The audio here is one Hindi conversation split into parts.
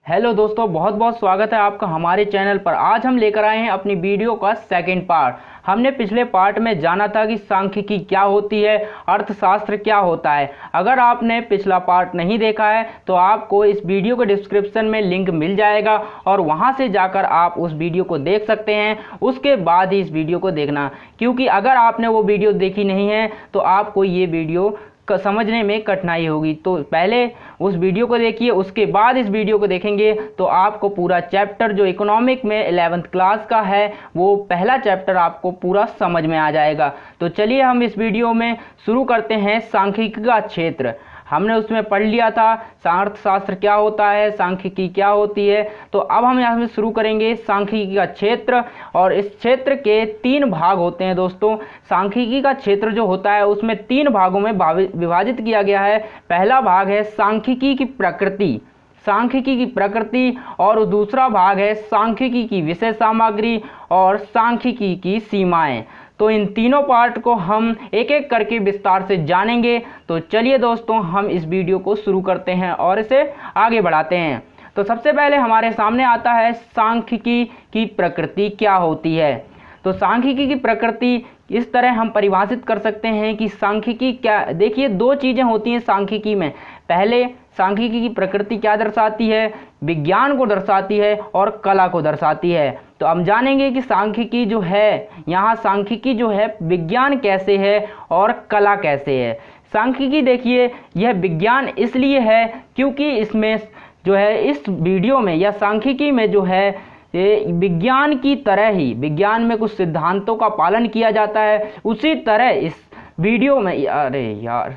हेलो दोस्तों, बहुत बहुत स्वागत है आपका हमारे चैनल पर। आज हम लेकर आए हैं अपनी वीडियो का सेकंड पार्ट। हमने पिछले पार्ट में जाना था कि सांख्यिकी क्या होती है, अर्थशास्त्र क्या होता है। अगर आपने पिछला पार्ट नहीं देखा है तो आपको इस वीडियो के डिस्क्रिप्शन में लिंक मिल जाएगा और वहां से जाकर आप उस वीडियो को देख सकते हैं। उसके बाद ही इस वीडियो को देखना, क्योंकि अगर आपने वो वीडियो देखी नहीं है तो आपको ये वीडियो समझने में कठिनाई होगी। तो पहले उस वीडियो को देखिए, उसके बाद इस वीडियो को देखेंगे तो आपको पूरा चैप्टर जो इकोनॉमिक में 11th क्लास का है वो पहला चैप्टर आपको पूरा समझ में आ जाएगा। तो चलिए हम इस वीडियो में शुरू करते हैं। सांख्यिकी का क्षेत्र हमने उसमें पढ़ लिया था, अर्थशास्त्र क्या होता है, सांख्यिकी क्या होती है। तो अब हम यहाँ से शुरू करेंगे सांख्यिकी का क्षेत्र। और इस क्षेत्र के 3 भाग होते हैं दोस्तों। सांख्यिकी का क्षेत्र जो होता है उसमें 3 भागों में विभाजित किया गया है। पहला भाग है सांख्यिकी की प्रकृति, सांख्यिकी की प्रकृति, और दूसरा भाग है सांख्यिकी की विषय सामग्री और सांख्यिकी की सीमाएं। तो इन तीनों पार्ट को हम एक एक करके विस्तार से जानेंगे। तो चलिए दोस्तों हम इस वीडियो को शुरू करते हैं और इसे आगे बढ़ाते हैं। तो सबसे पहले हमारे सामने आता है सांख्यिकी की प्रकृति क्या होती है। तो सांख्यिकी की प्रकृति इस तरह हम परिभाषित कर सकते हैं कि सांख्यिकी क्या, देखिए 2 चीज़ें होती हैं सांख्यिकी में। पहले सांख्यिकी की प्रकृति क्या दर्शाती है, विज्ञान को दर्शाती है और कला को दर्शाती है। तो हम जानेंगे कि सांख्यिकी जो है, यहाँ सांख्यिकी जो है विज्ञान कैसे है और कला कैसे है। सांख्यिकी देखिए यह विज्ञान इसलिए है क्योंकि इसमें जो है इस वीडियो में या सांख्यिकी में जो है विज्ञान की तरह ही, विज्ञान में कुछ सिद्धांतों का पालन किया जाता है, उसी तरह इस वीडियो में, अरे यार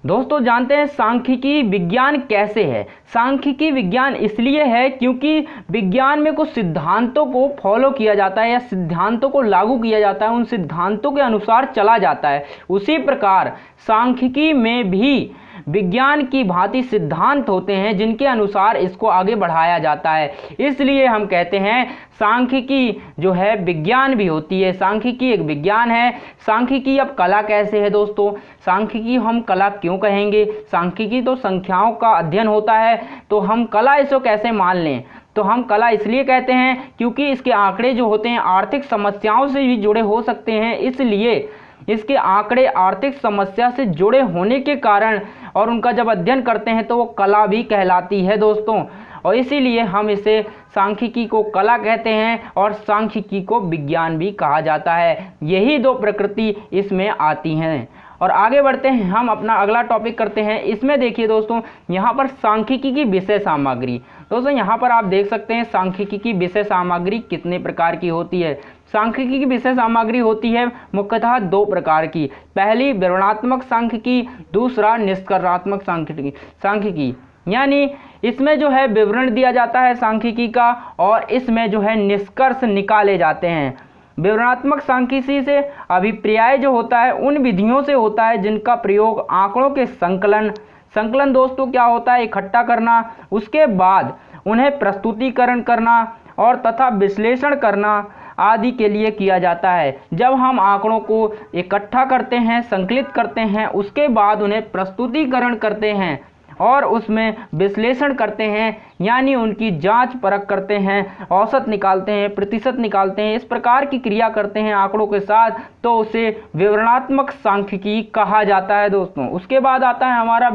दोस्तों जानते हैं सांख्यिकी विज्ञान कैसे है। सांख्यिकी विज्ञान इसलिए है क्योंकि विज्ञान में कुछ सिद्धांतों को फॉलो किया जाता है या सिद्धांतों को लागू किया जाता है, उन सिद्धांतों के अनुसार चला जाता है। उसी प्रकार सांख्यिकी में भी विज्ञान की भांति सिद्धांत होते हैं जिनके अनुसार इसको आगे बढ़ाया जाता है। इसलिए हम कहते हैं सांख्यिकी जो है विज्ञान भी होती है, सांख्यिकी एक विज्ञान है। सांख्यिकी अब कला कैसे है दोस्तों, सांख्यिकी हम कला क्यों कहेंगे, सांख्यिकी तो संख्याओं का अध्ययन होता है, तो हम कला इसको कैसे मान लें। तो हम कला इसलिए कहते हैं क्योंकि इसके आंकड़े जो होते हैं आर्थिक समस्याओं से भी जुड़े हो सकते हैं, इसलिए इसके आंकड़े आर्थिक समस्या से जुड़े होने के कारण और उनका जब अध्ययन करते हैं तो वो कला भी कहलाती है दोस्तों। और इसीलिए हम इसे सांख्यिकी को कला कहते हैं और सांख्यिकी को विज्ञान भी कहा जाता है। यही 2 प्रकृति इसमें आती हैं। और आगे बढ़ते हैं, हम अपना अगला टॉपिक करते हैं। इसमें देखिए दोस्तों, यहाँ पर सांख्यिकी की विषय सामग्री। दोस्तों यहाँ पर आप देख सकते हैं सांख्यिकी की विषय सामग्री कितने प्रकार की होती है। सांख्यिकी की विषय सामग्री होती है मुख्यतः 2 प्रकार की। पहली विवरणात्मक सांख्यिकी, दूसरा निष्कर्षात्मक सांख्यिकी। यानी इसमें जो है विवरण दिया जाता है सांख्यिकी का और इसमें जो है निष्कर्ष निकाले जाते हैं। विवरणात्मक सांख्यिकी से अभिप्राय जो होता है उन विधियों से होता है जिनका प्रयोग आंकड़ों के संकलन दोस्तों क्या होता है, इकट्ठा करना, उसके बाद उन्हें प्रस्तुतिकरण करना और तथा विश्लेषण करना आदि के लिए किया जाता है। जब हम आंकड़ों को इकट्ठा करते हैं, संकलित करते हैं, उसके बाद उन्हें प्रस्तुतिकरण करते हैं और उसमें विश्लेषण करते हैं, यानी उनकी जांच परख करते हैं, औसत निकालते हैं, प्रतिशत निकालते हैं, इस प्रकार की क्रिया करते हैं आंकड़ों के साथ, तो उसे विवरणात्मक सांख्यिकी कहा जाता है दोस्तों। उसके बाद आता है हमारा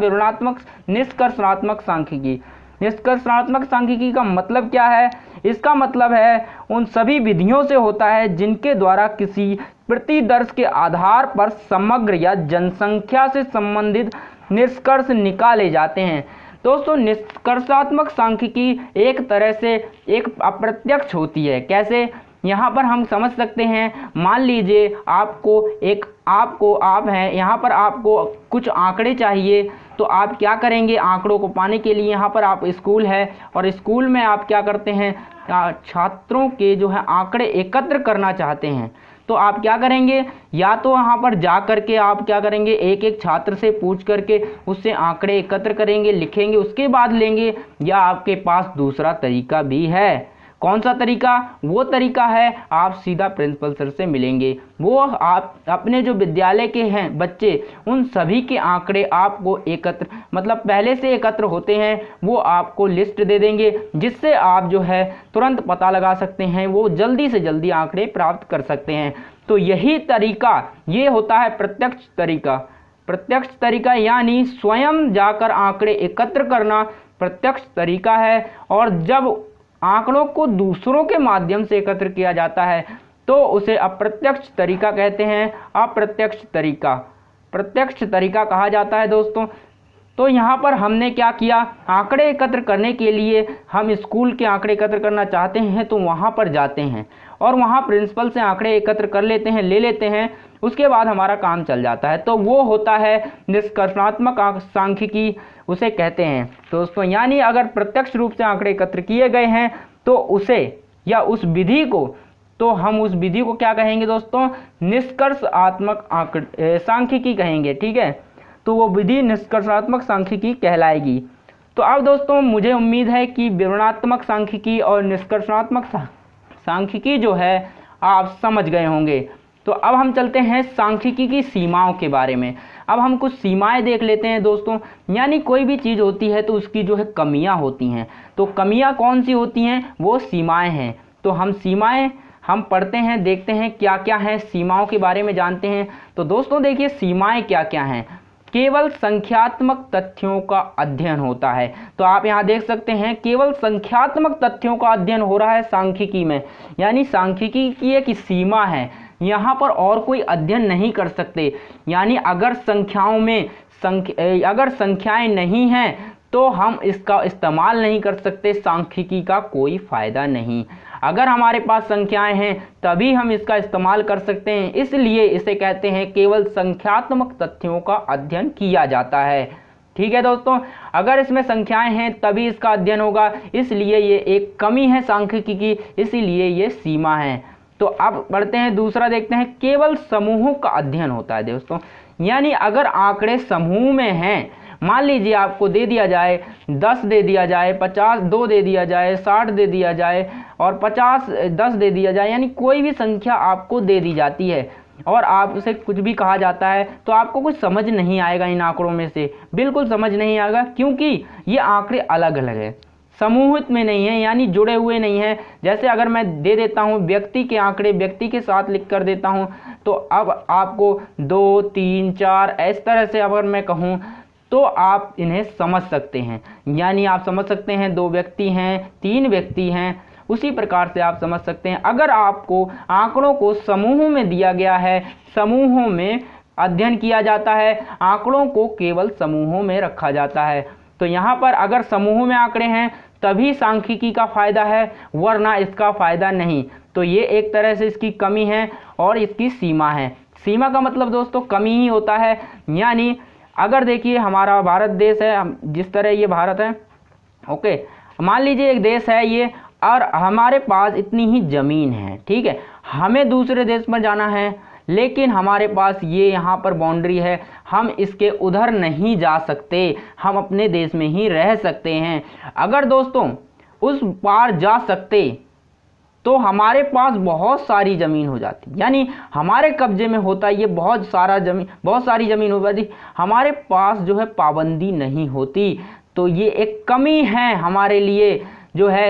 निष्कर्षणात्मक सांख्यिकी। निष्कर्षणात्मक सांख्यिकी का मतलब क्या है, इसका मतलब है उन सभी विधियों से होता है जिनके द्वारा किसी प्रतिदर्श के आधार पर समग्र या जनसंख्या से संबंधित निष्कर्ष निकाले जाते हैं। दोस्तों निष्कर्षात्मक सांख्यिकी एक तरह से एक अप्रत्यक्ष होती है। कैसे, यहाँ पर हम समझ सकते हैं, मान लीजिए आप हैं, यहाँ पर आपको कुछ आंकड़े चाहिए, तो आप क्या करेंगे, आंकड़ों को पाने के लिए यहाँ पर आप स्कूल है और स्कूल में आप क्या करते हैं, छात्रों के जो है आंकड़े एकत्र करना चाहते हैं। तो आप क्या करेंगे, या तो वहाँ पर जा करके आप क्या करेंगे, एक एक छात्र से पूछ करके उससे आंकड़े एकत्र करेंगे, लिखेंगे, उसके बाद लेंगे, या आपके पास दूसरा तरीका भी है। कौन सा तरीका? वो तरीका है आप सीधा प्रिंसिपल सर से मिलेंगे, वो आप अपने जो विद्यालय के हैं बच्चे उन सभी के आंकड़े आपको एकत्र, मतलब पहले से एकत्र होते हैं, वो आपको लिस्ट दे देंगे, जिससे आप जो है तुरंत पता लगा सकते हैं, वो जल्दी से जल्दी आंकड़े प्राप्त कर सकते हैं। तो यही तरीका ये होता है प्रत्यक्ष तरीका। प्रत्यक्ष तरीका यानी स्वयं जाकर आंकड़े एकत्र करना प्रत्यक्ष तरीका है, और जब आंकड़ों को दूसरों के माध्यम से एकत्र किया जाता है तो उसे अप्रत्यक्ष तरीका कहते हैं, अप्रत्यक्ष तरीका, प्रत्यक्ष तरीका कहा जाता है दोस्तों। तो यहाँ पर हमने क्या किया, आंकड़े एकत्र करने के लिए हम स्कूल के आंकड़े एकत्र करना चाहते हैं तो वहाँ पर जाते हैं और वहाँ प्रिंसिपल से आंकड़े एकत्र कर लेते हैं, ले लेते हैं, उसके बाद हमारा काम चल जाता है। तो वो होता है निष्कर्षणात्मक सांख्यिकी, उसे कहते हैं दोस्तों। यानी अगर प्रत्यक्ष रूप से आंकड़े एकत्र किए गए हैं तो उसे या उस विधि को, तो हम उस विधि को क्या कहेंगे दोस्तों, निष्कर्षात्मक सांख्यिकी कहेंगे। ठीक है, तो वो विधि निष्कर्षात्मक सांख्यिकी कहलाएगी। तो अब दोस्तों मुझे उम्मीद है कि विवरणात्मक सांख्यिकी और निष्कर्षणात्मक सांख्यिकी जो है आप समझ गए होंगे। तो अब हम चलते हैं सांख्यिकी की सीमाओं के बारे में। अब हम कुछ सीमाएं देख लेते हैं दोस्तों। यानी कोई भी चीज़ होती है तो उसकी जो है कमियां होती हैं, तो कमियां कौन सी होती हैं, वो सीमाएं हैं। तो हम सीमाएं हम पढ़ते हैं, देखते हैं क्या क्या है, सीमाओं के बारे में जानते हैं। तो दोस्तों देखिए सीमाएं क्या क्या हैं। केवल संख्यात्मक तथ्यों का अध्ययन होता है। तो आप यहाँ देख सकते हैं केवल संख्यात्मक तथ्यों का अध्ययन हो रहा है सांख्यिकी में। यानी सांख्यिकी की एक सीमा है, यहाँ पर और कोई अध्ययन नहीं कर सकते। यानी अगर संख्याओं में अगर संख्याएं नहीं हैं तो हम इसका इस्तेमाल नहीं कर सकते, सांख्यिकी का कोई फ़ायदा नहीं। अगर हमारे पास संख्याएं हैं तभी हम इसका इस्तेमाल कर सकते हैं, इसलिए इसे कहते हैं केवल संख्यात्मक तथ्यों का अध्ययन किया जाता है। ठीक है दोस्तों, अगर इसमें संख्याएं हैं तभी इसका अध्ययन होगा, इसलिए ये एक कमी है सांख्यिकी की, इसीलिए ये सीमा है। तो अब बढ़ते हैं, दूसरा देखते हैं, केवल समूहों का अध्ययन होता है दोस्तों। यानी अगर आंकड़े समूह में हैं, मान लीजिए आपको दे दिया जाए 10 दे दिया जाए, 50 2 दे दिया जाए, 60 दे दिया जाए और 50 10 दे दिया जाए, यानी कोई भी संख्या आपको दे दी जाती है और आपसे कुछ भी कहा जाता है तो आपको कुछ समझ नहीं आएगा इन आंकड़ों में से, बिल्कुल समझ नहीं आएगा, क्योंकि ये आंकड़े अलग अलग हैं, समूहित में नहीं है, यानी जुड़े हुए नहीं हैं। जैसे अगर मैं दे देता हूँ व्यक्ति के आंकड़े, व्यक्ति के साथ लिख कर देता हूँ, तो अब आपको 2 3 4 इस तरह से अगर मैं कहूँ तो आप इन्हें समझ सकते हैं। यानी आप समझ सकते हैं 2 व्यक्ति हैं, 3 व्यक्ति हैं, उसी प्रकार से आप समझ सकते हैं। अगर आपको आंकड़ों को समूहों में दिया गया है, समूहों में अध्ययन किया जाता है, आंकड़ों को केवल समूहों में रखा जाता है। तो यहाँ पर अगर समूहों में आंकड़े हैं तभी सांख्यिकी का फ़ायदा है, वरना इसका फ़ायदा नहीं। तो ये एक तरह से इसकी कमी है और इसकी सीमा है। सीमा का मतलब दोस्तों कमी ही होता है। यानी अगर देखिए हमारा भारत देश है, जिस तरह ये भारत है, ओके, मान लीजिए एक देश है ये, और हमारे पास इतनी ही ज़मीन है, ठीक है, हमें दूसरे देश में जाना है, लेकिन हमारे पास ये यहाँ पर बाउंड्री है, हम इसके उधर नहीं जा सकते, हम अपने देश में ही रह सकते हैं। अगर दोस्तों उस पार जा सकते तो हमारे पास बहुत सारी ज़मीन हो जाती, यानी हमारे कब्जे में होता ये बहुत सारी ज़मीन हो जाती, हमारे पास जो है पाबंदी नहीं होती। तो ये एक कमी है हमारे लिए जो है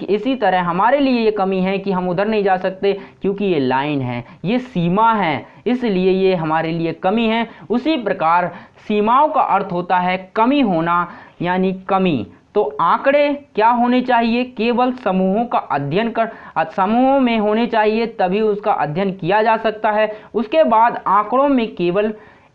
इसी तरह हमारे लिए ये कमी है कि हम उधर नहीं जा सकते, क्योंकि ये लाइन है, ये सीमा है, इसलिए ये हमारे लिए कमी है। उसी प्रकार सीमाओं का अर्थ होता है कमी होना, यानी कमी। तो आंकड़े क्या होने चाहिए, केवल समूहों का अध्ययन समूहों में होने चाहिए, तभी उसका अध्ययन किया जा सकता है। उसके बाद आंकड़ों में केवल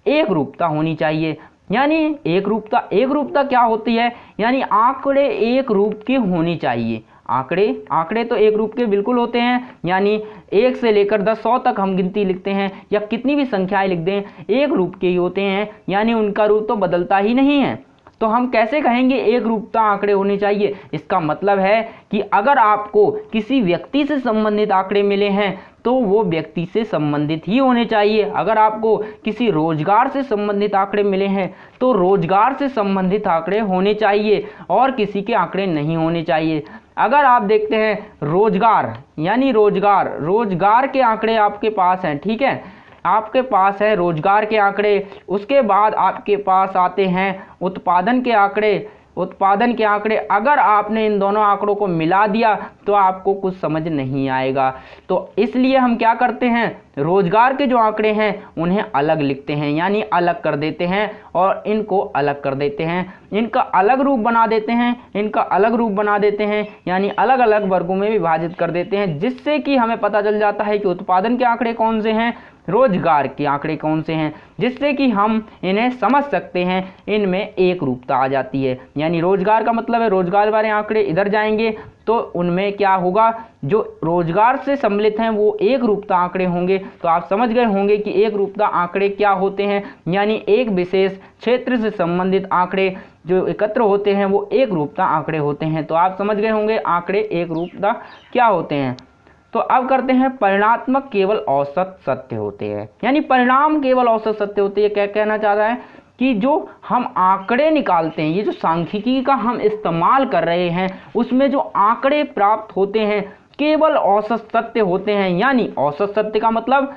एक रूपता होनी चाहिए। यानी एक रूपता क्या होती है, यानी आंकड़े एक रूप के होने चाहिए। आंकड़े तो एक रूप के बिल्कुल होते हैं, यानी 1 से लेकर 10 100 तक हम गिनती लिखते हैं या कितनी भी संख्याएं लिख दें, एक रूप के ही होते हैं, यानी उनका रूप तो बदलता ही नहीं है। तो हम कैसे कहेंगे एक रूपता आंकड़े होने चाहिए? इसका मतलब है कि अगर आपको किसी व्यक्ति से संबंधित आंकड़े मिले हैं तो वो व्यक्ति से संबंधित ही होने चाहिए। अगर आपको किसी रोजगार से संबंधित आंकड़े मिले हैं तो रोजगार से संबंधित आंकड़े होने चाहिए और किसी के आंकड़े नहीं होने चाहिए। अगर आप देखते हैं रोजगार यानी रोजगार के आंकड़े आपके पास हैं, ठीक है, आपके पास है रोजगार के आंकड़े, उसके बाद आपके पास आते हैं उत्पादन के आंकड़े। अगर आपने इन दोनों आंकड़ों को मिला दिया तो आपको कुछ समझ नहीं आएगा। तो इसलिए हम क्या करते हैं, रोजगार के जो आंकड़े हैं उन्हें अलग लिखते हैं, यानी अलग कर देते हैं और इनको अलग कर देते हैं, इनका अलग रूप बना देते हैं, यानी अलग अलग वर्गों में विभाजित कर देते हैं, जिससे कि हमें पता चल जाता है कि उत्पादन के आंकड़े कौन से हैं, रोजगार के आंकड़े कौन से हैं, जिससे कि हम इन्हें समझ सकते हैं। इनमें एक रूपता आ जाती है, यानी रोजगार का मतलब है रोजगार वाले आंकड़े इधर जाएंगे तो उनमें क्या होगा, जो रोजगार से सम्मिलित हैं वो एक रूपता आंकड़े होंगे। तो आप समझ गए होंगे कि एक रूपता आंकड़े क्या होते हैं, यानी एक विशेष क्षेत्र से संबंधित आंकड़े जो एकत्र होते हैं वो एक रूपता आंकड़े होते हैं। तो आप समझ गए होंगे आंकड़े एक रूपता क्या होते हैं। तो अब करते हैं परिणात्मक केवल औसत सत्य होते हैं, यानी परिणाम केवल औसत सत्य होते हैं। क्या कहना चाह रहा है कि जो हम आंकड़े निकालते हैं, ये जो सांख्यिकी का हम इस्तेमाल कर रहे हैं उसमें जो आंकड़े प्राप्त होते हैं केवल औसत सत्य होते हैं। यानी औसत सत्य का मतलब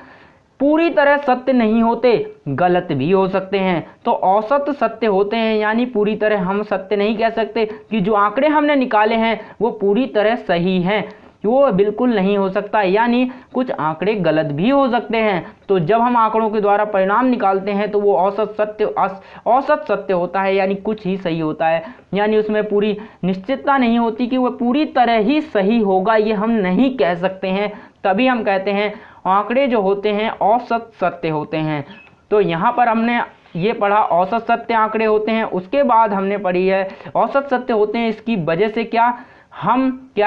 पूरी तरह सत्य नहीं होते, गलत भी हो सकते हैं। तो औसत सत्य होते हैं, यानी पूरी तरह हम सत्य नहीं कह सकते कि जो आंकड़े हमने निकाले हैं वो पूरी तरह सही हैं, वो बिल्कुल नहीं हो सकता, यानी कुछ आंकड़े गलत भी हो सकते हैं। तो जब हम आंकड़ों के द्वारा परिणाम निकालते हैं तो वो औसत सत्य होता है, यानी कुछ ही सही होता है, यानी उसमें पूरी निश्चितता नहीं होती कि वह पूरी तरह ही सही होगा, ये हम नहीं कह सकते हैं। तभी हम कहते हैं आंकड़े जो होते हैं औसत सत्य होते हैं। तो यहाँ पर हमने ये पढ़ा औसत सत्य आंकड़े होते हैं, उसके बाद हमने पढ़ी है औसत सत्य होते हैं, इसकी वजह से क्या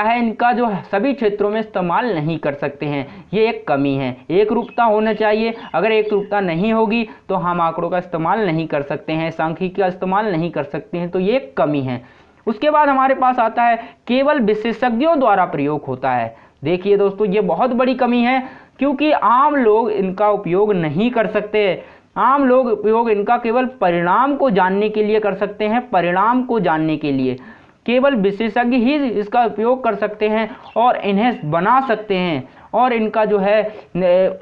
है इनका जो सभी क्षेत्रों में इस्तेमाल नहीं कर सकते हैं, ये एक कमी है। एक रूपता होना चाहिए, अगर एक रूपता नहीं होगी तो हम आंकड़ों का इस्तेमाल नहीं कर सकते हैं, सांख्यिकी का इस्तेमाल नहीं कर सकते हैं, तो ये एक कमी है। उसके बाद हमारे पास आता है केवल विशेषज्ञों द्वारा प्रयोग होता है। देखिए दोस्तों, ये बहुत बड़ी कमी है, क्योंकि आम लोग इनका उपयोग नहीं कर सकते। आम लोग उपयोग इनका केवल परिणाम को जानने के लिए कर सकते हैं, परिणाम को जानने के लिए केवल विशेषज्ञ ही इसका उपयोग कर सकते हैं और इन्हें बना सकते हैं और इनका जो है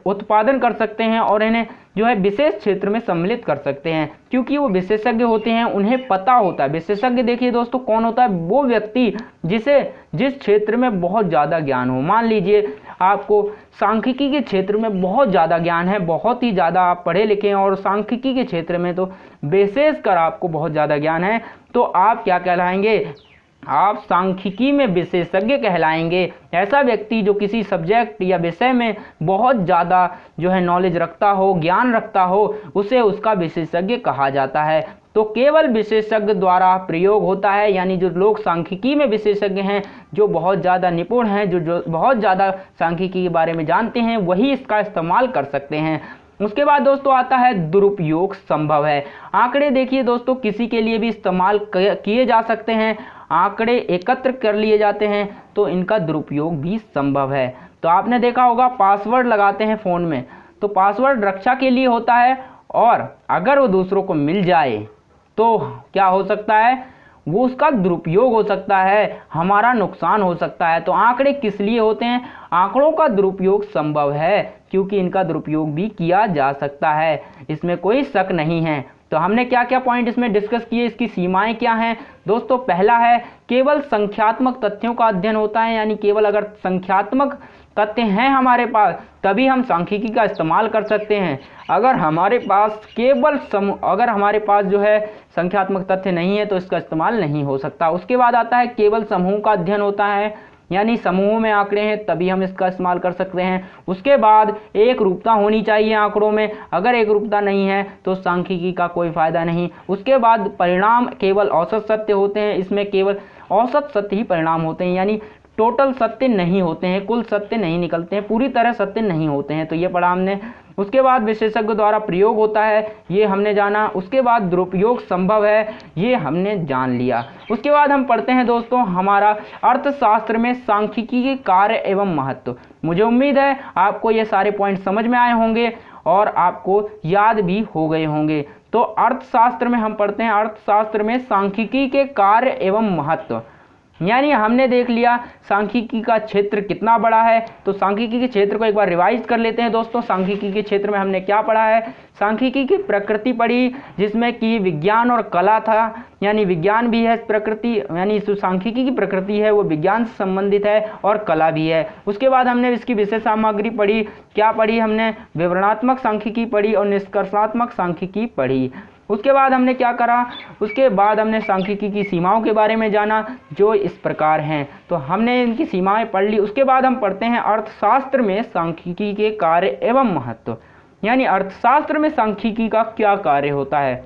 उत्पादन कर सकते हैं और इन्हें जो है विशेष क्षेत्र में सम्मिलित कर सकते हैं, क्योंकि वो विशेषज्ञ होते हैं, उन्हें पता होता है। विशेषज्ञ देखिए दोस्तों कौन होता है, वो व्यक्ति जिस क्षेत्र में बहुत ज़्यादा ज्ञान हो। मान लीजिए आपको सांख्यिकी के क्षेत्र में बहुत ज़्यादा ज्ञान है, बहुत ही ज़्यादा आप पढ़े लिखे हैं और सांख्यिकी के क्षेत्र में तो विशेषकर आपको बहुत ज़्यादा ज्ञान है, तो आप क्या कहलाएंगे, आप सांख्यिकी में विशेषज्ञ कहलाएंगे। ऐसा व्यक्ति जो किसी सब्जेक्ट या विषय में बहुत ज़्यादा जो है नॉलेज रखता हो, ज्ञान रखता हो, उसे उसका विशेषज्ञ कहा जाता है। तो केवल विशेषज्ञ द्वारा प्रयोग होता है, यानी जो लोग सांख्यिकी में विशेषज्ञ हैं, जो बहुत ज़्यादा निपुण हैं, जो बहुत ज़्यादा सांख्यिकी के बारे में जानते हैं, वही इसका इस्तेमाल कर सकते हैं। उसके बाद दोस्तों आता है दुरुपयोग संभव है। आंकड़े देखिए दोस्तों किसी के लिए भी इस्तेमाल किए जा सकते हैं, आंकड़े एकत्र कर लिए जाते हैं, तो इनका दुरुपयोग भी संभव है। तो आपने देखा होगा पासवर्ड लगाते हैं फ़ोन में, तो पासवर्ड रक्षा के लिए होता है, और अगर वो दूसरों को मिल जाए तो क्या हो सकता है, वो उसका दुरुपयोग हो सकता है, हमारा नुकसान हो सकता है। तो आंकड़े किस लिए होते हैं, आंकड़ों का दुरुपयोग संभव है, क्योंकि इनका दुरुपयोग भी किया जा सकता है, इसमें कोई शक नहीं है। तो हमने क्या क्या पॉइंट इसमें डिस्कस किए, इसकी सीमाएं क्या हैं दोस्तों। पहला है केवल संख्यात्मक तथ्यों का अध्ययन होता है, यानी केवल अगर संख्यात्मक तथ्य हैं हमारे पास तभी हम सांख्यिकी का इस्तेमाल कर सकते हैं। अगर हमारे पास जो है संख्यात्मक तथ्य नहीं है तो इसका इस्तेमाल नहीं हो सकता। उसके बाद आता है केवल समूह का अध्ययन होता है, यानी समूह में आंकड़े हैं तभी हम इसका इस्तेमाल कर सकते हैं। उसके बाद एक रूपता होनी चाहिए आंकड़ों में, अगर एक रूपता नहीं है तो सांख्यिकी का कोई फायदा नहीं। उसके बाद परिणाम केवल औसत सत्य होते हैं, इसमें केवल औसत सत्य ही परिणाम होते हैं, यानी टोटल सत्य नहीं होते हैं, कुल सत्य नहीं निकलते हैं, पूरी तरह सत्य नहीं होते हैं। तो ये पढ़ा हमने। उसके बाद विशेषज्ञ द्वारा प्रयोग होता है, ये हमने जाना। उसके बाद दुरुपयोग संभव है, ये हमने जान लिया। उसके बाद हम पढ़ते हैं दोस्तों हमारा अर्थशास्त्र में सांख्यिकी के कार्य एवं महत्व। मुझे उम्मीद है आपको ये सारे पॉइंट समझ में आए होंगे और आपको याद भी हो गए होंगे। तो अर्थशास्त्र में हम पढ़ते हैं अर्थशास्त्र में सांख्यिकी के कार्य एवं महत्व। यानी हमने देख लिया सांख्यिकी का क्षेत्र कितना बड़ा है। तो सांख्यिकी के क्षेत्र को एक बार रिवाइज कर लेते हैं दोस्तों। सांख्यिकी के क्षेत्र में हमने क्या पढ़ा है? सांख्यिकी की प्रकृति पढ़ी, जिसमें कि विज्ञान और कला था, यानी विज्ञान भी है प्रकृति, यानी जो सांख्यिकी की प्रकृति है वो विज्ञान से संबंधित है और कला भी है। उसके बाद हमने इसकी विषय सामग्री पढ़ी। क्या पढ़ी हमने? विवरणात्मक सांख्यिकी पढ़ी और निष्कर्षात्मक सांख्यिकी पढ़ी। उसके बाद हमने क्या करा? उसके बाद हमने सांख्यिकी की सीमाओं के बारे में जाना, जो इस प्रकार हैं। तो हमने इनकी सीमाएं पढ़ ली। उसके बाद हम पढ़ते हैं अर्थशास्त्र में सांख्यिकी के कार्य एवं महत्व। यानी अर्थशास्त्र में सांख्यिकी का क्या कार्य होता है,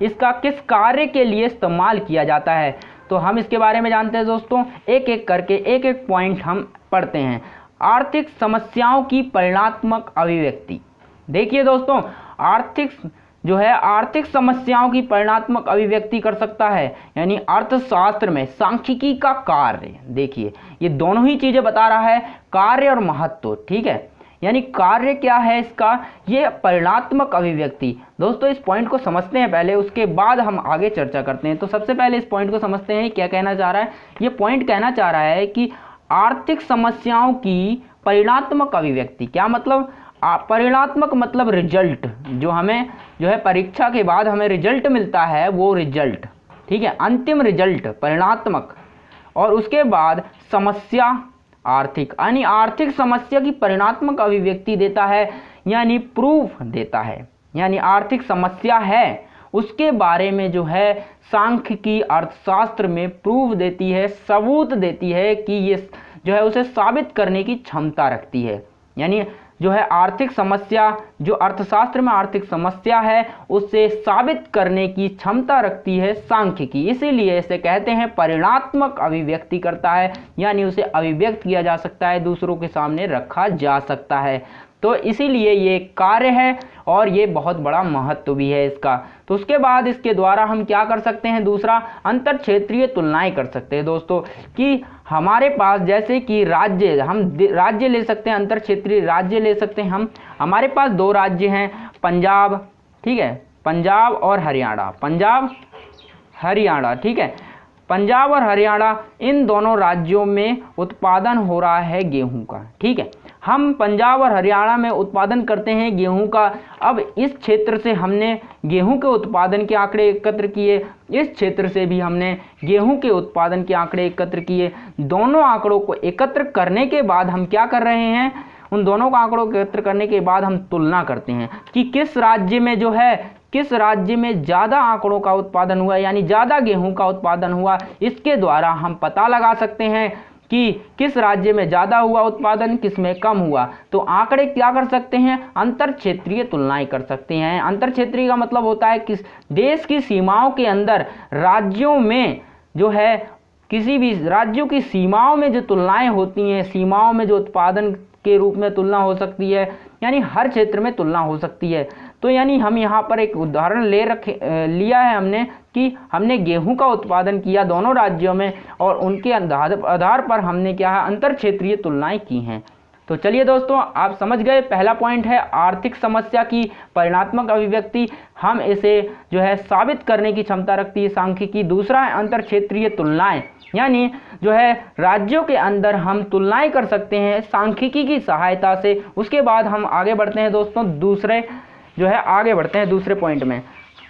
इसका किस कार्य के लिए इस्तेमाल किया जाता है, तो हम इसके बारे में जानते हैं दोस्तों। एक एक करके एक एक पॉइंट हम पढ़ते हैं। आर्थिक समस्याओं की परिणात्मक अभिव्यक्ति। देखिए दोस्तों, आर्थिक समस्याओं की परिणात्मक अभिव्यक्ति कर सकता है, यानी अर्थशास्त्र में सांख्यिकी का कार्य। देखिए ये दोनों ही चीजें बता रहा है, कार्य और महत्व, ठीक है। यानी कार्य क्या है इसका? ये परिणात्मक अभिव्यक्ति। दोस्तों इस पॉइंट को समझते हैं पहले, उसके बाद हम आगे चर्चा करते हैं। तो सबसे पहले इस पॉइंट को समझते हैं, क्या कहना चाह रहा है। ये पॉइंट कहना चाह रहा है कि आर्थिक समस्याओं की परिणात्मक अभिव्यक्ति। क्या मतलब? परिणात्मक मतलब रिजल्ट, जो हमें परीक्षा के बाद हमें रिजल्ट मिलता है, वो रिजल्ट, ठीक है, अंतिम रिजल्ट परिणात्मक। और उसके बाद समस्या आर्थिक, यानी आर्थिक समस्या की परिणात्मक अभिव्यक्ति देता है, यानी प्रूफ देता है। यानी आर्थिक समस्या है उसके बारे में सांख्यिकी अर्थशास्त्र में प्रूफ देती है, सबूत देती है कि ये उसे साबित करने की क्षमता रखती है। यानी आर्थिक समस्या, जो अर्थशास्त्र में आर्थिक समस्या है, उसे साबित करने की क्षमता रखती है सांख्यिकी। इसीलिए इसे कहते हैं परिणात्मक अभिव्यक्ति करता है, यानी उसे अभिव्यक्त किया जा सकता है, दूसरों के सामने रखा जा सकता है। तो इसीलिए ये कार्य है और ये बहुत बड़ा महत्व भी है इसका। तो उसके बाद इसके द्वारा हम क्या कर सकते हैं? दूसरा, अंतर क्षेत्रीय तुलनाएं कर सकते हैं दोस्तों, कि हमारे पास जैसे कि राज्य, हम राज्य ले सकते हैं, अंतर क्षेत्रीय राज्य ले सकते हैं हम। हमारे पास दो राज्य हैं, पंजाब, ठीक है, पंजाब और हरियाणा, पंजाब हरियाणा, ठीक है। पंजाब और हरियाणा, इन दोनों राज्यों में उत्पादन हो रहा है गेहूं का, ठीक है। हम पंजाब और हरियाणा में उत्पादन करते हैं गेहूं का। अब इस क्षेत्र से हमने गेहूं के उत्पादन के आंकड़े एकत्र किए, इस क्षेत्र से भी हमने गेहूं के उत्पादन के आंकड़े एकत्र किए। दोनों आंकड़ों को एकत्र करने के बाद हम क्या कर रहे हैं? उन दोनों का आंकड़ों को एकत्र करने के बाद हम तुलना करते हैं कि किस राज्य में ज़्यादा आंकड़ों का उत्पादन हुआ, यानी ज़्यादा गेहूं का उत्पादन हुआ। इसके द्वारा हम पता लगा सकते हैं कि किस राज्य में ज़्यादा हुआ उत्पादन, किस में कम हुआ। तो आंकड़े क्या कर सकते हैं? अंतर क्षेत्रीय तुलनाएं कर सकते हैं। अंतर क्षेत्रीय का मतलब होता है कि देश की सीमाओं के अंदर राज्यों में किसी भी राज्यों की सीमाओं में जो तुलनाएं होती हैं, सीमाओं में जो उत्पादन के रूप में तुलना हो सकती है, यानी हर क्षेत्र में तुलना हो सकती है। तो यानी हम यहाँ पर एक उदाहरण लिया है हमने, कि हमने गेहूं का उत्पादन किया दोनों राज्यों में और उनके आधार पर हमने क्या है? अंतर क्षेत्रीय तुलनाएं की हैं। तो चलिए दोस्तों, आप समझ गए। पहला पॉइंट है आर्थिक समस्या की परिणात्मक अभिव्यक्ति, हम इसे साबित करने की क्षमता रखती है सांख्यिकी। दूसरा है अंतर क्षेत्रीय तुलनाएं, यानी राज्यों के अंदर हम तुलनाएं कर सकते हैं सांख्यिकी की सहायता से। उसके बाद हम आगे बढ़ते हैं दोस्तों, आगे बढ़ते हैं दूसरे पॉइंट में।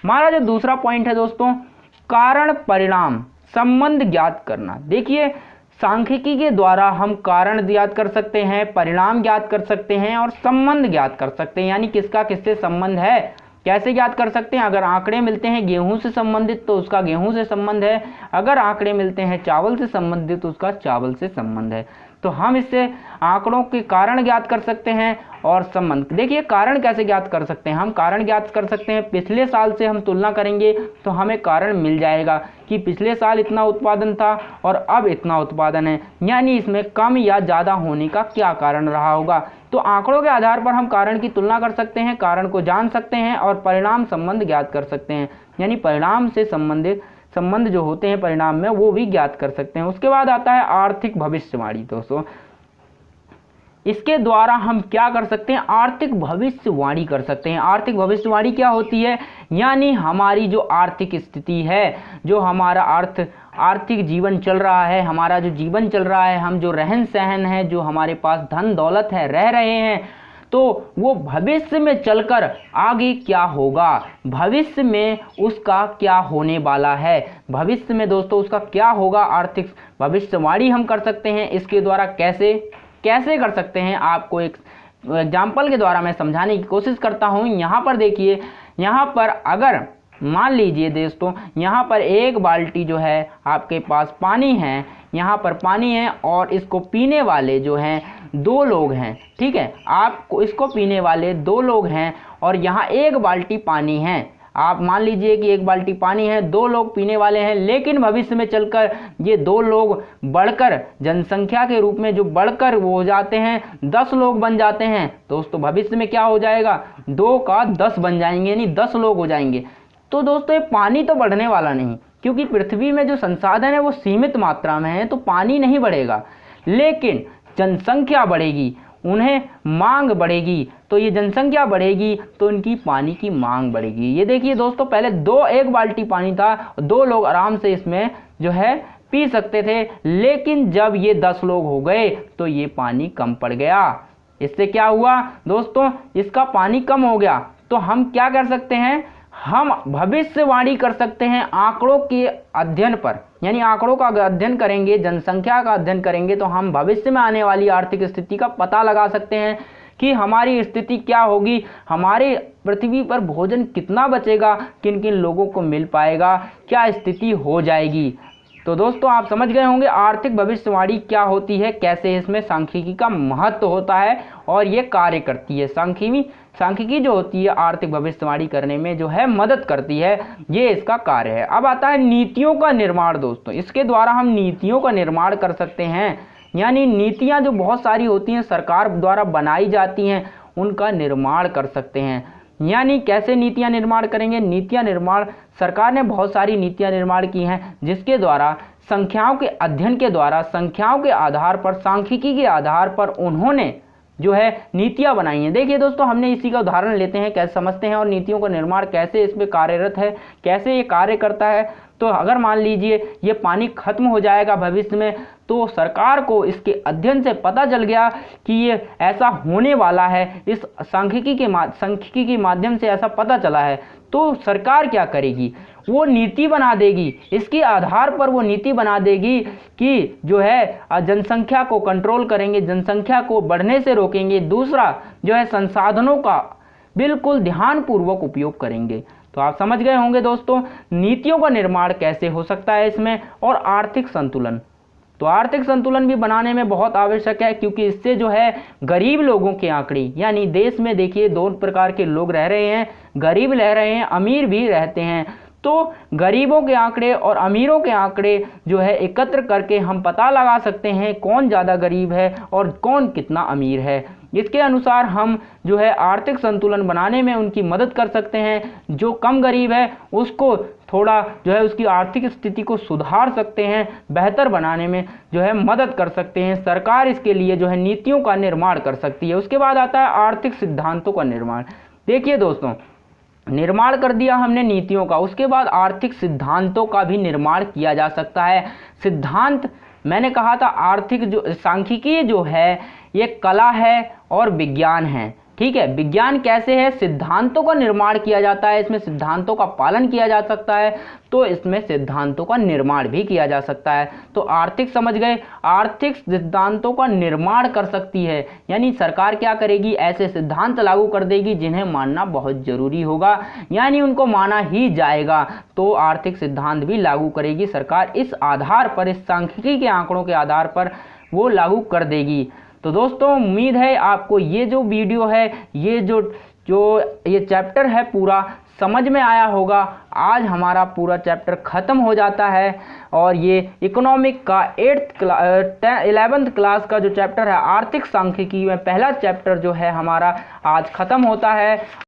हमारा जो दूसरा पॉइंट है दोस्तों, कारण परिणाम संबंध ज्ञात करना। देखिए, सांख्यिकी के द्वारा हम कारण ज्ञात कर सकते हैं, परिणाम ज्ञात कर सकते हैं और संबंध ज्ञात कर सकते हैं, यानी किसका किससे संबंध है। कैसे ज्ञात कर सकते हैं? अगर आंकड़े मिलते हैं गेहूं से संबंधित तो उसका गेहूं से संबंध है, अगर आंकड़े मिलते हैं चावल से संबंधित तो उसका चावल से संबंध है। तो हम इससे आंकड़ों के कारण ज्ञात कर सकते हैं और संबंध। देखिए, कारण कैसे ज्ञात कर सकते हैं? हम कारण ज्ञात कर सकते हैं, पिछले साल से हम तुलना करेंगे तो हमें कारण मिल जाएगा कि पिछले साल इतना उत्पादन था और अब इतना उत्पादन है, यानी इसमें कम या ज़्यादा होने का क्या कारण रहा होगा। तो आंकड़ों के आधार पर हम कारण की तुलना कर सकते हैं, कारण को जान सकते हैं और परिणाम संबंध ज्ञात कर सकते हैं, यानी परिणाम से संबंधित संबंध जो होते हैं परिणाम में वो भी ज्ञात कर सकते हैं। उसके बाद आता है आर्थिक भविष्यवाणी। दोस्तों इसके द्वारा हम क्या कर सकते हैं, आर्थिक भविष्यवाणी कर सकते हैं। आर्थिक भविष्यवाणी क्या होती है, यानी हमारी जो आर्थिक स्थिति है, जो हमारा आर्थिक जीवन चल रहा है, हमारा जो जीवन चल रहा है, हम जो रहन सहन है, जो हमारे पास धन दौलत है, रह रहे हैं, तो वो भविष्य में चलकर आगे क्या होगा, भविष्य में उसका क्या होने वाला है, भविष्य में दोस्तों उसका क्या होगा, आर्थिक भविष्यवाणी हम कर सकते हैं। इसके द्वारा कैसे कर सकते हैं, आपको एक एग्जाम्पल के द्वारा मैं समझाने की कोशिश करता हूँ। यहाँ पर देखिए, यहाँ पर अगर मान लीजिए दोस्तों, यहाँ पर एक बाल्टी जो है आपके पास पानी है, यहाँ पर पानी है और इसको पीने वाले जो हैं 2 लोग हैं, ठीक है, आपको इसको पीने वाले 2 लोग हैं और यहाँ 1 बाल्टी पानी है। आप मान लीजिए कि 1 बाल्टी पानी है, 2 लोग पीने वाले हैं, लेकिन भविष्य में चलकर ये 2 लोग बढ़कर जनसंख्या के रूप में जो बढ़कर वो हो जाते हैं 10 लोग बन जाते हैं। दोस्तों भविष्य में क्या हो जाएगा, 2 का 10 बन जाएंगे, यानी 10 लोग हो जाएंगे। तो दोस्तों ये पानी तो बढ़ने वाला नहीं, क्योंकि पृथ्वी में जो संसाधन है वो सीमित मात्रा में है, तो पानी नहीं बढ़ेगा, लेकिन जनसंख्या बढ़ेगी, उन्हें मांग बढ़ेगी, तो ये जनसंख्या बढ़ेगी तो इनकी पानी की मांग बढ़ेगी। ये देखिए दोस्तों, पहले 1 बाल्टी पानी था, 2 लोग आराम से इसमें जो है पी सकते थे, लेकिन जब ये 10 लोग हो गए तो ये पानी कम पड़ गया। इससे क्या हुआ दोस्तों, इसका पानी कम हो गया। तो हम क्या कर सकते हैं, हम भविष्यवाणी कर सकते हैं आंकड़ों के अध्ययन पर, यानी आंकड़ों का अध्ययन करेंगे, जनसंख्या का अध्ययन करेंगे, तो हम भविष्य में आने वाली आर्थिक स्थिति का पता लगा सकते हैं कि हमारी स्थिति क्या होगी, हमारे पृथ्वी पर भोजन कितना बचेगा, किन किन लोगों को मिल पाएगा, क्या स्थिति हो जाएगी। तो दोस्तों आप समझ गए होंगे आर्थिक भविष्यवाणी क्या होती है, कैसे इसमें सांख्यिकी का महत्व होता है और ये कार्य करती है। सांख्यिकी जो होती है आर्थिक भविष्यवाणी करने में जो है मदद करती है, ये इसका कार्य है। अब आता है नीतियों का निर्माण। दोस्तों इसके द्वारा हम नीतियों का निर्माण कर सकते हैं, यानी नीतियाँ जो बहुत सारी होती हैं सरकार द्वारा बनाई जाती हैं, उनका निर्माण कर सकते हैं। यानी कैसे नीतियां निर्माण करेंगे, नीतियां निर्माण सरकार ने बहुत सारी नीतियां निर्माण की हैं, जिसके द्वारा संख्याओं के अध्ययन के द्वारा, संख्याओं के आधार पर, सांख्यिकी के आधार पर उन्होंने जो है नीतियां बनाई हैं। देखिए दोस्तों, हमने इसी का उदाहरण लेते हैं, कैसे समझते हैं और नीतियों का निर्माण कैसे इसमें कार्यरत है, कैसे ये कार्य करता है। तो अगर मान लीजिए ये पानी खत्म हो जाएगा भविष्य में, तो सरकार को इसके अध्ययन से पता चल गया कि ये ऐसा होने वाला है, इस सांख्यिकी के माध्यम से ऐसा पता चला है, तो सरकार क्या करेगी, वो नीति बना देगी। इसके आधार पर वो नीति बना देगी कि जो है जनसंख्या को कंट्रोल करेंगे, जनसंख्या को बढ़ने से रोकेंगे। दूसरा जो है संसाधनों का बिल्कुल ध्यानपूर्वक उपयोग करेंगे। तो आप समझ गए होंगे दोस्तों नीतियों का निर्माण कैसे हो सकता है इसमें। और आर्थिक संतुलन, तो आर्थिक संतुलन भी बनाने में बहुत आवश्यक है, क्योंकि इससे जो है गरीब लोगों के आंकड़े, यानी देश में देखिए 2 प्रकार के लोग रह रहे हैं, गरीब रह रहे हैं, अमीर भी रहते हैं। तो गरीबों के आंकड़े और अमीरों के आंकड़े जो है एकत्र करके हम पता लगा सकते हैं कौन ज़्यादा गरीब है और कौन कितना अमीर है। इसके अनुसार हम जो है आर्थिक संतुलन बनाने में उनकी मदद कर सकते हैं। जो कम गरीब है उसको थोड़ा जो है उसकी आर्थिक स्थिति को सुधार सकते हैं, बेहतर बनाने में जो है मदद कर सकते हैं। सरकार इसके लिए जो है नीतियों का निर्माण कर सकती है। उसके बाद आता है आर्थिक सिद्धांतों का निर्माण। देखिए दोस्तों, निर्माण कर दिया हमने नीतियों का, उसके बाद आर्थिक सिद्धांतों का भी निर्माण किया जा सकता है। सिद्धांत मैंने कहा था, आर्थिक जो सांख्यिकी जो है ये कला है और विज्ञान है, ठीक है। विज्ञान कैसे है, सिद्धांतों का निर्माण किया जाता है, इसमें सिद्धांतों का पालन किया जा सकता है, तो इसमें सिद्धांतों का निर्माण भी किया जा सकता है। तो आर्थिक समझ गए, आर्थिक सिद्धांतों का निर्माण कर सकती है, यानी सरकार क्या करेगी, ऐसे सिद्धांत लागू कर देगी जिन्हें मानना बहुत जरूरी होगा, यानी उनको माना ही जाएगा, तो आर्थिक सिद्धांत भी लागू करेगी सरकार। इस आधार पर, इस सांख्यिकी के आंकड़ों के आधार पर वो लागू कर देगी। तो दोस्तों उम्मीद है आपको ये जो वीडियो है, ये जो ये चैप्टर है पूरा समझ में आया होगा। आज हमारा पूरा चैप्टर ख़त्म हो जाता है और ये इकोनॉमिक का 11th क्लास का जो चैप्टर है आर्थिक सांख्यिकी में पहला चैप्टर जो है हमारा आज ख़त्म होता है।